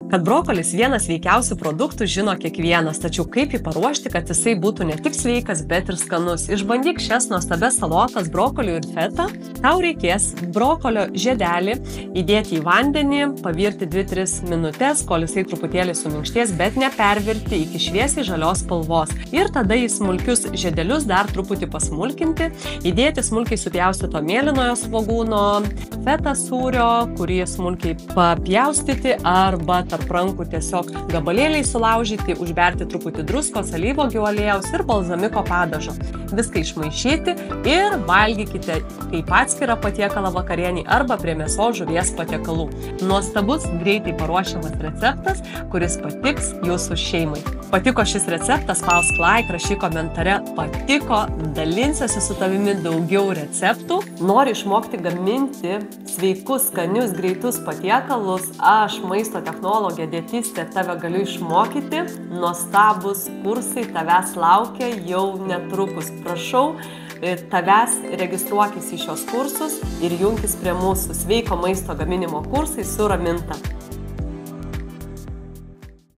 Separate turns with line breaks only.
Kad brokolis vienas sveikiausių produktų žino kiekvienas, tačiau kaip jį paruošti, kad jisai būtų ne tik sveikas, bet ir skanus. Išbandyk šias nuostabias salotas brokolių ir fetą. Tau reikės brokolio žiedelį įdėti į vandenį, pavirti 2-3 minutės, kol jisai truputėlį suminkštės, bet nepervirti iki šviesiai žalios spalvos. Ir tada į smulkius žiedelius dar truputį pasmulkinti, įdėti smulkiai supjaustyto mėlynojo svogūno, feta sūrio, kurį smulkiai papjaustyti arba tarp rankų tiesiog gabalėliai sulaužyti, užberti truputį druskos, alyvuogių aliejaus ir balzamiko padažo. Viską išmaišyti ir valgykite kaip atskirą patiekalą vakarienį arba prie mėsos žuvies patiekalų. Nuostabus, greitai paruošiamas receptas, kuris patiks jūsų šeimai. Patiko šis receptas? Spausk like, rašyk komentare patiko, dalinsiuosi su tavimi daugiau receptų. Nori išmokti gaminti sveikus, skanius, greitus patiekalus? Aš, maisto technologė, dietistė, tave galiu išmokyti. Nuostabus kursai tavęs laukia jau netrukus. Prašau, tavęs registruokis į šios kursus ir junkis prie mūsų sveiko maisto gaminimo kursai su Raminta.